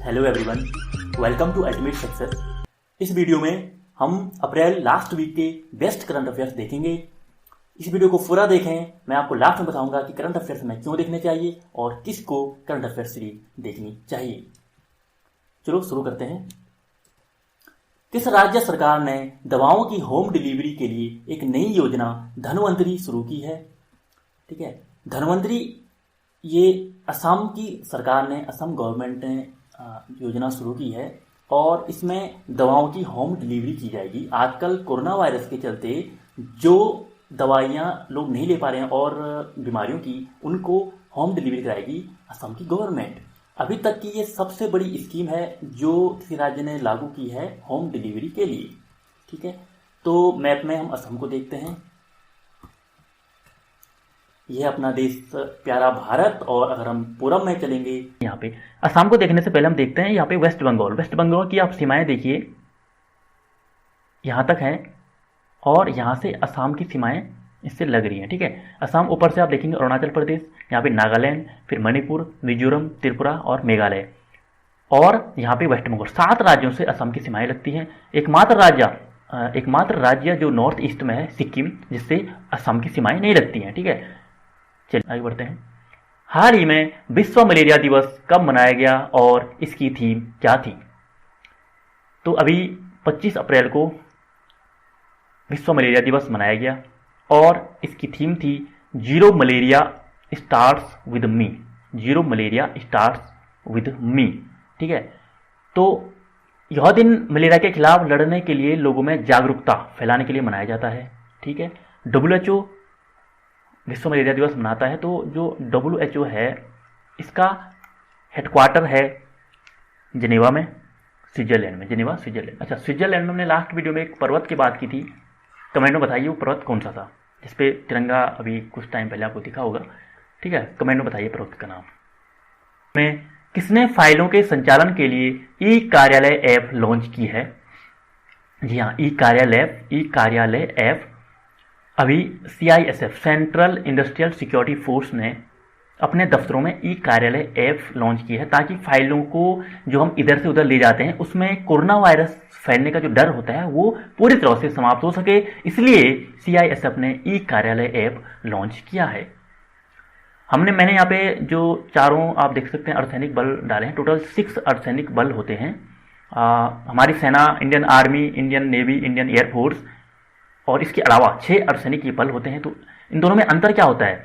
Hello everyone, welcome to ultimate success. इस video में हम अप्रैल लास्ट वीक के बेस्ट करंट अफेयर्स देखेंगे। इस वीडियो को पूरा देखें। मैं आपको लास्ट में बताऊंगा कि करंट अफेयर्स में क्यों देखने चाहिए और किसको करंट अफेयर्स सीरीज देखनी चाहिए। चलो शुरू करते हैं। किस राज्य सरकार ने दवाओं की होम डिलीवरी के लिए एक नई योजना धन्वंतरी शुरू की है? ठीक है, धन्वंतरी ये असम की सरकार ने, असम गवर्नमेंट ने योजना शुरू की है और इसमें दवाओं की होम डिलीवरी की जाएगी। आजकल कोरोना वायरस के चलते जो दवाइयाँ लोग नहीं ले पा रहे हैं और बीमारियों की, उनको होम डिलीवरी कराएगी असम की गवर्नमेंट। अभी तक की ये सबसे बड़ी स्कीम है जो किसी राज्य ने लागू की है होम डिलीवरी के लिए। ठीक है, तो मैप में हम असम को देखते हैं। यह अपना देश प्यारा भारत, और अगर हम पूरब में चलेंगे, यहाँ पे असम को देखने से पहले हम देखते हैं यहाँ पे वेस्ट बंगाल। वेस्ट बंगाल की आप सीमाएं देखिए, यहाँ तक हैं और यहाँ से असम की सीमाएं इससे लग रही हैं। ठीक है, असम ऊपर से आप देखेंगे अरुणाचल प्रदेश, यहाँ पे नागालैंड, फिर मणिपुर, मिजोरम, त्रिपुरा और मेघालय, और यहाँ पे वेस्ट बंगाल। 7 राज्यों से असम की सीमाएं लगती हैं। एकमात्र राज्य जो नॉर्थ ईस्ट में है, सिक्किम, जिससे असम की सीमाएं नहीं लगती हैं। ठीक है, चलिए आगे बढ़ते हैं। हाल ही में विश्व मलेरिया दिवस कब मनाया गया और इसकी थीम क्या थी? तो अभी 25 अप्रैल को विश्व मलेरिया दिवस मनाया गया और इसकी थीम थी zero malaria starts with me. Zero malaria starts with me. ठीक है, तो यह दिन मलेरिया के खिलाफ लड़ने के लिए लोगों में जागरूकता फैलाने के लिए मनाया जाता है। ठीक है, WHO विश्व मलेरिया दिवस मनाता है। तो जो WHO है, इसका हेडक्वार्टर है जिनेवा में, स्विट्जरलैंड में। Geneva, Switzerland. अच्छा, स्विट्जरलैंड में हमने लास्ट वीडियो में एक पर्वत की बात की थी। कमेंट में बताइए वो पर्वत कौन सा था जिसपे तिरंगा अभी कुछ टाइम पहले आपको दिखा होगा। ठीक है, कमेंट में बताइए पर्वत का नाम। में किसने फाइलों के संचालन के लिए ई कार्यालय ऐप लॉन्च की है? जी हाँ, ई कार्यालय ऐप अभी CISF, central industrial security force ने अपने दफ्तरों में ई कार्यालय ऐप लॉन्च की है, ताकि फाइलों को जो हम इधर से उधर ले जाते हैं उसमें कोरोना वायरस फैलने का जो डर होता है वो पूरी तरह से समाप्त हो सके। इसलिए CISF ने ई कार्यालय ऐप लॉन्च किया है। मैंने यहाँ पे जो चारों आप देख सकते हैं अर्धसैनिक बल डाले हैं। टोटल 6 अर्धसैनिक बल होते हैं। हमारी सेना, Indian army, Indian navy, Indian air force, और इसके अलावा 6 अर्धसैनिक ये बल होते हैं। तो इन दोनों में अंतर क्या होता है?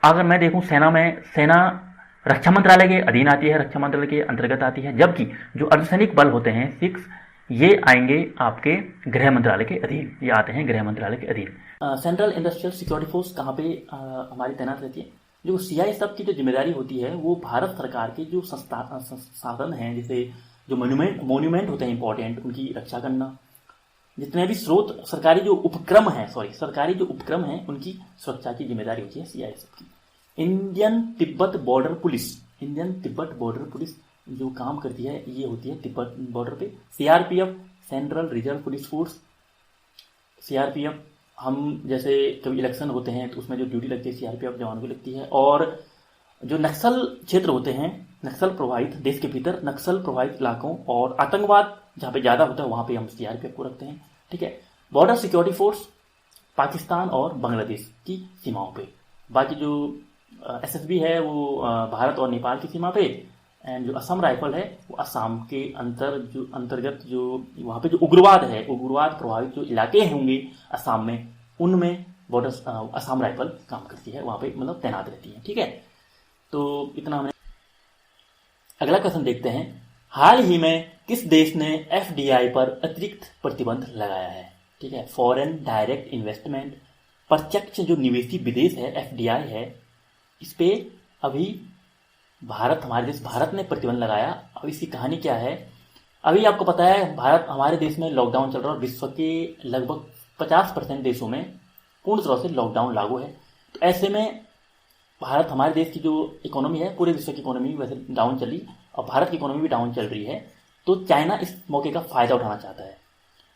अगर मैं देखूं, सेना रक्षा मंत्रालय के अधीन आती है, रक्षा मंत्रालय के अंतर्गत आती है, जबकि जो अर्धसैनिक बल होते हैं 6, ये आएंगे आपके गृह मंत्रालय के अधीन। ये आते हैं गृह मंत्रालय के अधीन। सेंट्रल इंडस्ट्रियल सिक्योरिटी फोर्स कहाँ पे हमारी तैनात रहती है? जो CISF की जो जिम्मेदारी होती है वो भारत सरकार के जो संसाधन हैं, जैसे जो मोन्यूमेंट होते हैं इंपॉर्टेंट, उनकी रक्षा करना, जितने भी स्रोत, सरकारी जो उपक्रम हैं उनकी सुरक्षा की जिम्मेदारी होती है CISF की। इंडियन तिब्बत बॉर्डर पुलिस जो काम करती है ये होती है तिब्बत बॉर्डर पे। CRPF, central reserve police force. CRPF, हम जैसे कभी इलेक्शन होते हैं तो उसमें जो ड्यूटी लगती है CRPF जवानों की लगती है। और जो नक्सल क्षेत्र होते हैं, नक्सल प्रभावित, देश के भीतर नक्सल प्रभावित इलाकों और आतंकवाद जहाँ पे ज़्यादा होता है वहाँ पे हम CRPF को रखते हैं। ठीक है, बॉर्डर सिक्योरिटी फोर्स पाकिस्तान और बांग्लादेश की सीमाओं पे। बाकी जो SSB है वो भारत और नेपाल की सीमा पे। एंड जो असम राइफल है वो असम के अंतर्गत जो वहाँ पे जो उग्रवाद प्रभावित जो इलाके होंगे असम में, उनमें बॉर्डर असम राइफल काम करती है, वहाँ पे मतलब तैनात रहती है। ठीक है, तो इतना हमने। अगला क्वेश्चन देखते हैं। हाल ही में किस देश ने FDI पर अतिरिक्त प्रतिबंध लगाया है? ठीक है, फॉरेन डायरेक्ट इन्वेस्टमेंट, प्रत्यक्ष जो निवेशी विदेश है, FDI है, इस पे अभी हमारे देश भारत ने प्रतिबंध लगाया। अब इसकी कहानी क्या है? अभी आपको पता है हमारे देश में लॉकडाउन चल रहा है और विश्व के लगभग 50% देशों में पूर्ण तरह से लॉकडाउन लागू है। तो ऐसे में हमारे देश की जो इकोनॉमी है, पूरे विश्व की इकोनॉमी वैसे डाउन चली और भारत की इकोनॉमी भी डाउन चल रही है। तो चाइना इस मौके का फायदा उठाना चाहता है।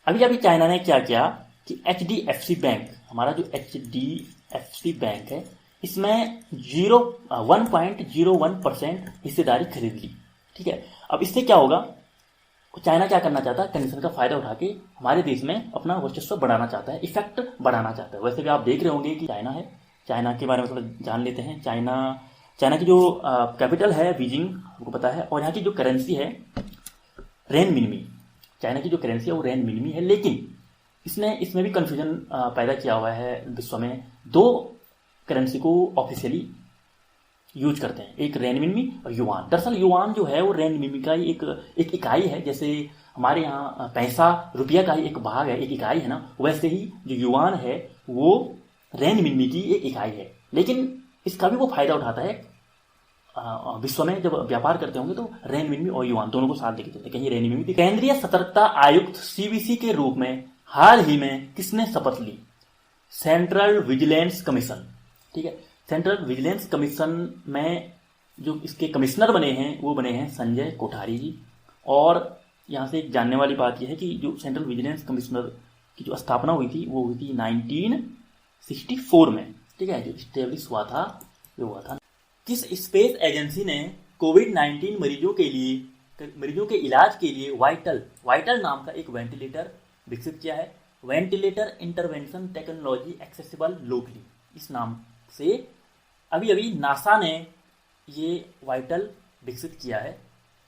अभी चाइना ने क्या किया कि HDFC बैंक, हमारा जो HDFC बैंक है, इसमें 1.01% हिस्सेदारी खरीद ली। ठीक है। अब इससे क्या होगा, चाइना क्या करना चाहता है, कंडीशन का फायदा उठा के हमारे देश में अपना वर्चस्व बढ़ाना चाहता है, इफेक्ट बढ़ाना चाहता है। वैसे भी आप देख रहे होंगे कि चाइना है, चाइना के बारे में थोड़ा जान लेते हैं। चाइना की जो कैपिटल है बीजिंग, आपको पता है, और यहाँ की जो करेंसी है रेन मिनमी। चाइना की जो करेंसी है वो रेन मिनमी है, लेकिन इसमें भी कन्फ्यूजन पैदा किया हुआ है विश्व में। दो करेंसी को ऑफिशियली यूज करते हैं, एक रेन मिनमी और युआन। दरअसल युआन जो है वो रेन मिनमी का ही एक इकाई है। जैसे हमारे यहाँ पैसा रुपया का ही एक भाग है, एक इकाई है ना, वैसे ही जो युआन है वो रेन मिनमी की एक इकाई है। लेकिन इसका भी वो फायदा उठाता है विश्व में। जब व्यापार करते होंगे तो रेन मिनमी और युआन दोनों को साथ लेके चलते, कहीं रेन मिनमी। केंद्रीय सतर्कता आयुक्त सीवीसी के रूप में हाल ही में किसने शपथ ली? Central vigilance commission. ठीक है, सेंट्रल विजिलेंस कमीशन में जो इसके कमिश्नर बने हैं वो बने हैं संजय कोठारी जी। और यहाँ से एक जानने वाली बात यह है कि जो सेंट्रल विजिलेंस कमिश्नर की जो स्थापना हुई थी वो हुई थी 1964 में। ठीक है, जो स्टेब्लिश हुआ था वो हुआ था। किस स्पेस एजेंसी ने कोविड-19 मरीजों के इलाज के लिए वाइटल नाम का एक वेंटिलेटर विकसित किया है? Ventilator intervention technology accessible locally, इस नाम से अभी नासा ने ये वाइटल विकसित किया है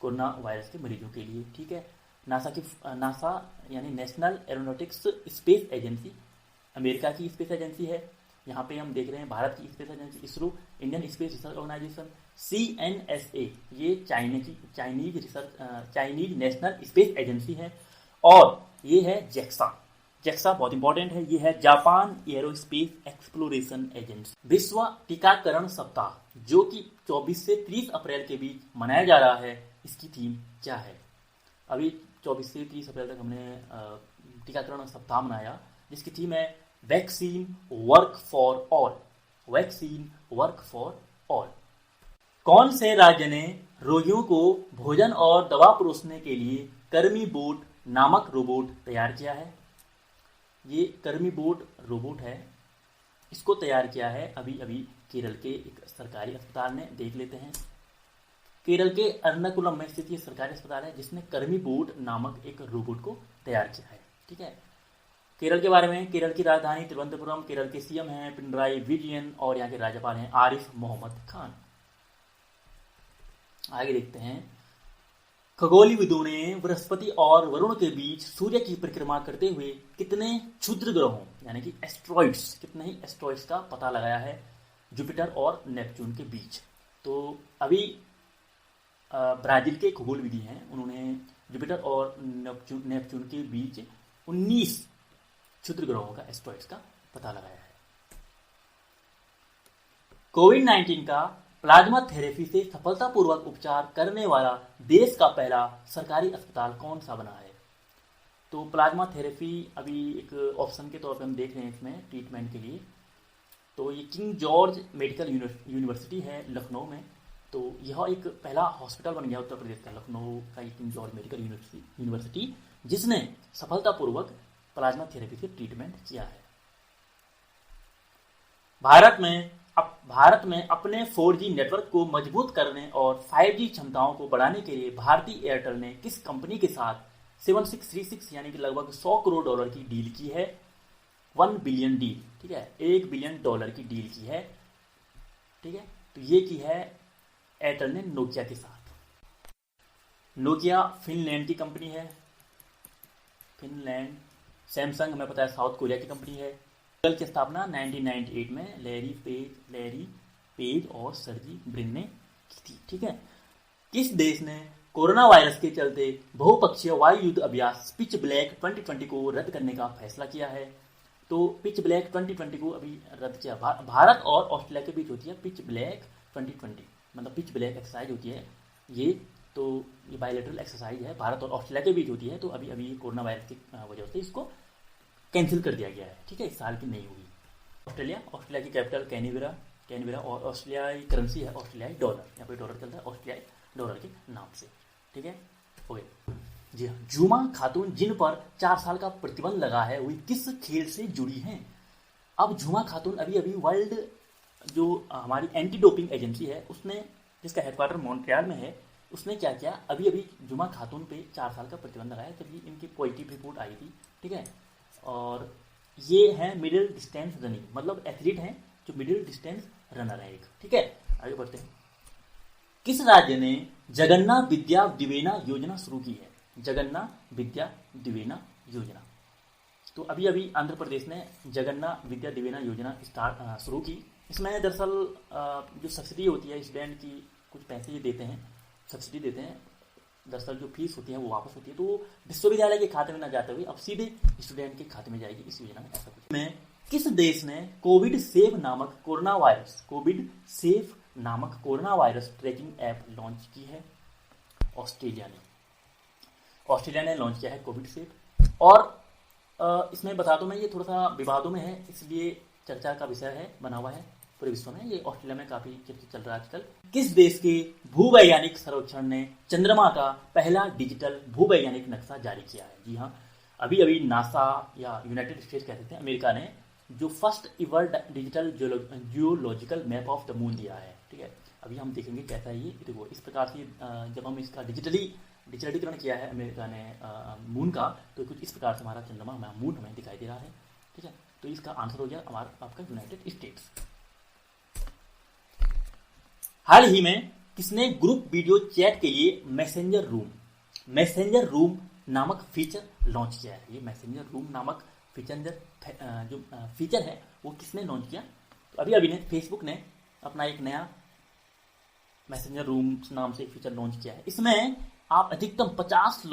कोरोना वायरस के मरीजों के लिए। ठीक है, नासा यानी national aeronautics space agency America की स्पेस एजेंसी है। यहाँ पे हम देख रहे हैं भारत की space agency ISRO, Indian space research organisation CNSA, ये चाइनीज नेशनल स्पेस एजेंसी है। और ये है जेक्सा बहुत इंपॉर्टेंट है, ये है जापान एरोस्पेस एक्सप्लोरेशन एजेंसी। विश्व टीकाकरण सप्ताह जो कि 24 से 30 अप्रैल के बीच मनाया जा रहा है, इसकी थीम क्या है? अभी 24 से 30 अप्रैल तक हमने टीकाकरण सप्ताह मनाया, जिसकी थीम है vaccine work for all. Vaccine work for all. कौन से राज्य ने रोगियों को भोजन और दवा परोसने के लिए कर्मी बोट नामक रोबोट तैयार किया है? ये कर्मी बोट रोबोट है, इसको तैयार किया है अभी केरल के एक सरकारी अस्पताल ने। देख लेते हैं, केरल के एर्नाकुलम में स्थित ये सरकारी अस्पताल है जिसने कर्मी बोट नामक एक रोबोट को तैयार किया है। ठीक है, केरल के बारे में, केरल की राजधानी तिरुवनंतपुरम, केरल के सीएम हैं पिनराई विजयन और यहाँ के राज्यपाल हैं आरिफ मोहम्मद खान। आगे देखते हैं, खगोलविदों ने बृहस्पति और वरुण के बीच सूर्य की परिक्रमा करते हुए कितने क्षुद्र ग्रहों यानी कि कितने ही एस्ट्रॉइड्स का पता लगाया है जुपिटर और नेपच्यून के बीच? तो अभी ब्राजील के खगोलविदी हैं, उन्होंने जुपिटर और नेपच्यून के बीच 19 क्षुद्र ग्रहों का एस्ट्रॉइड्स का पता लगाया है। कोविड-19 का प्लाज्मा थेरेपी से सफलतापूर्वक उपचार करने वाला देश का पहला सरकारी अस्पताल कौन सा बना है? तो प्लाज्मा थेरेपी अभी एक ऑप्शन के तौर पे हम देख रहे हैं इसमें ट्रीटमेंट के लिए। तो ये किंग जॉर्ज मेडिकल यूनिवर्सिटी है लखनऊ में। तो यह एक पहला हॉस्पिटल बन गया उत्तर प्रदेश का, लखनऊ का एक किंग जॉर्ज मेडिकल यूनिवर्सिटी, जिसने सफलतापूर्वक प्लाज्मा थेरेपी से ट्रीटमेंट किया है। भारत में अपने 4G नेटवर्क को मजबूत करने और 5G क्षमताओं को बढ़ाने के लिए भारती एयरटेल ने किस कंपनी के साथ 7636 यानी कि लगभग $100 करोड़ की डील की है? 1 बिलियन डील। ठीक है, $1 बिलियन की डील की है। ठीक है, तो ये की है एयरटेल ने नोकिया के साथ। नोकिया फिनलैंड की कंपनी है, फिनलैंड। सैमसंग हमें पता है साउथ कोरिया की कंपनी है। गूगल की स्थापना 1998 में लैरी पेज और सर्जी ब्रिन ने की थी। ठीक है, किस देश ने कोरोना वायरस के चलते बहुपक्षीय वायु युद्ध अभ्यास पिच ब्लैक 2020 को रद्द करने का फैसला किया है? तो पिच ब्लैक 2020 को अभी रद्द किया। भारत और ऑस्ट्रेलिया के बीच होती है पिच ब्लैक 2020, मतलब पिच ब्लैक एक्सरसाइज होती है ये। तो ये बायलैटरल एक्सरसाइज है, भारत और ऑस्ट्रेलिया के बीच होती है। तो अभी कोरोना वायरस की वजह से इसको कैंसिल कर दिया गया है। ठीक है, इस साल की नहीं हुई। ऑस्ट्रेलिया की कैपिटल कैनबेरा और ऑस्ट्रेलियाई करेंसी है ऑस्ट्रेलियाई डॉलर। यहाँ पे डॉलर चलता है ऑस्ट्रेलियाई डॉलर के नाम से। ठीक है, ओके जी हाँ। जुमा खातून जिन पर 4 साल का प्रतिबंध लगा है वही किस खेल से जुड़ी हैं? अब जुमा खातून अभी वर्ल्ड जो हमारी एंटी डोपिंग एजेंसी है उसने, जिसका हेडक्वार्टर मॉन्ट्रियल में है, उसने क्या किया, अभी अभी जुमा खातून पे 4 साल का प्रतिबंध लगाया, तभी इनकी पॉजिटिव रिपोर्ट आई थी, ठीक है। और ये है मिडिल डिस्टेंस रनिंग, मतलब एथलीट हैं जो मिडिल डिस्टेंस रनर है एक, ठीक है। आगे बढ़ते हैं। किस राज्य ने जगन्ना विद्या दिवेना योजना शुरू की है? जगन्ना विद्या दिवेना योजना। तो अभी अभी आंध्र प्रदेश ने जगन्ना विद्या दिवेना योजना शुरू की। इसमें दरअसल जो सब्सिडी होती है स्टूडेंट की, कुछ पैसे ये देते हैं, सब्सिडी देते हैं, दरअसल जो फीस होती है वो वापस होती है, तो विश्वविद्यालय के खाते में ना जाते हुए अब सीधे स्टूडेंट के खाते में जाएगी इस योजना में, ऐसा कुछ। में किस देश ने कोविड सेफ नामक corona virus tracking app launch की है? ऑस्ट्रेलिया ने लॉन्च किया है कोविड सेफ। और इसमें बता दूं मैं, ये थोड़ा सा विवादों में है, इसलिए चर्चा का विषय है, बना हुआ है पूरे विश्व में, ये ऑस्ट्रेलिया में काफी चर्चित चल रहा है आजकल। किस देश के भूवैज्ञानिक सर्वेक्षण ने चंद्रमा का पहला डिजिटल भूवैज्ञानिक नक्शा जारी किया है? जी हाँ, अभी अभी नासा या यूनाइटेड स्टेट्स कह सकते हैं, अमेरिका ने जो first इवर digital geological map of the moon दिया है, ठीक है। अभी हम देखेंगे कैसा है ये। देखो इस प्रकार से जब हम इसका डिजिटलीकरण किया है अमेरिका ने मून का, तो कुछ इस प्रकार से हमारा चंद्रमा मून हमें दिखाई दे रहा है, ठीक है। तो इसका आंसर हो गया हमारा आपका यूनाइटेड स्टेट्स। हाल ही में किसने ग्रुप वीडियो चैट के लिए मैसेंजर रूम नामक फीचर लॉन्च किया है? ये मैसेंजर रूम नामक जो फीचर है वो किसने लॉन्च किया? तो अभी अभी फेसबुक ने अपना एक नया मैसेंजर रूम नाम से फीचर लॉन्च किया है। इसमें आप अधिकतम 50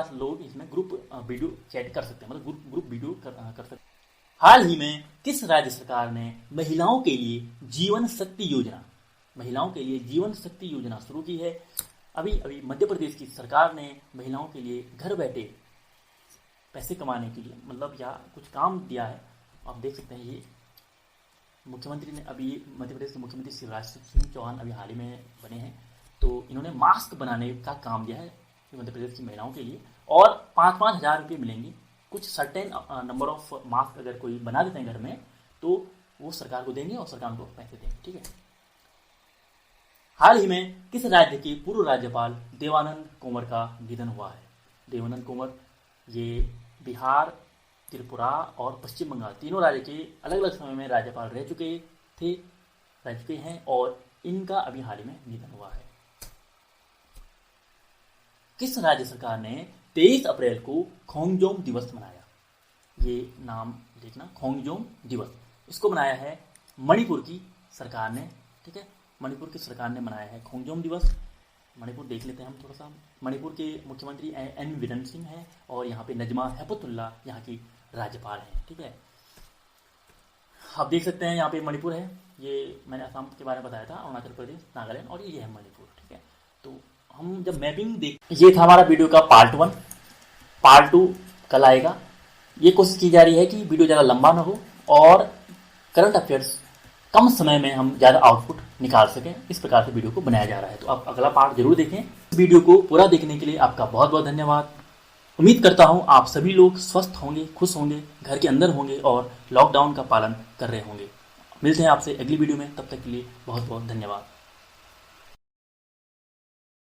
लोग इसमें ग्रुप वीडियो चैट कर सकते हैं, मतलब ग्रुप वीडियो कर सकते हैं। हाल ही में किस राज्य सरकार ने महिलाओं के लिए जीवन शक्ति योजना शुरू की है? अभी अभी मध्य प्रदेश की सरकार ने महिलाओं के लिए घर बैठे पैसे कमाने के लिए, मतलब या कुछ काम दिया है। आप देख सकते हैं, ये मुख्यमंत्री ने, अभी मध्य प्रदेश के मुख्यमंत्री शिवराज सिंह चौहान अभी हाल ही में बने हैं, तो इन्होंने मास्क बनाने का काम दिया है मध्य प्रदेश की महिलाओं के लिए, और 5-5 हज़ार रुपये मिलेंगे। कुछ सर्टेन नंबर ऑफ मास्क अगर कोई बना देते हैं घर में, तो वो सरकार को देंगे और सरकार को पैसे देंगे, ठीक है। हाल ही में किस राज्य के पूर्व राज्यपाल देवानंद कुंवर का निधन हुआ है? देवानंद कुंवर ये बिहार, त्रिपुरा और पश्चिम बंगाल तीनों राज्य के अलग अलग समय में राज्यपाल रह चुके हैं, और इनका अभी हाल ही में निधन हुआ है। किस राज्य सरकार ने 23 अप्रैल को खोंगजोम दिवस मनाया? ये नाम देखना, खोंगजोम दिवस। इसको मनाया है मणिपुर की सरकार ने, ठीक है। मणिपुर की सरकार ने मनाया है खोंगजोम दिवस। मणिपुर देख लेते हैं हम थोड़ा सा। मणिपुर के मुख्यमंत्री एन बीरेन सिंह हैं, और यहाँ पे नजमा हेपतुल्ला यहाँ की राज्यपाल हैं, ठीक है। आप देख सकते हैं यहाँ पे मणिपुर है, ये मैंने असम के बारे में बताया था, अरुणाचल प्रदेश, नागालैंड, और ये है मणिपुर, ठीक है। तो हम जब मैपिंग ये था हमारा वीडियो का पार्ट 1। पार्ट 2 कल आएगा। ये कोशिश की जा रही है कि वीडियो ज़्यादा लंबा ना हो और करंट अफेयर्स कम समय में हम ज़्यादा आउटपुट निकाल सकें, इस प्रकार से वीडियो को बनाया जा रहा है। तो आप अगला पार्ट जरूर देखें। इस वीडियो को पूरा देखने के लिए आपका बहुत बहुत धन्यवाद। उम्मीद करता हूँ आप सभी लोग स्वस्थ होंगे, खुश होंगे, घर के अंदर होंगे और लॉकडाउन का पालन कर रहे होंगे। मिलते हैं आपसे अगली वीडियो में, तब तक के लिए बहुत बहुत धन्यवाद।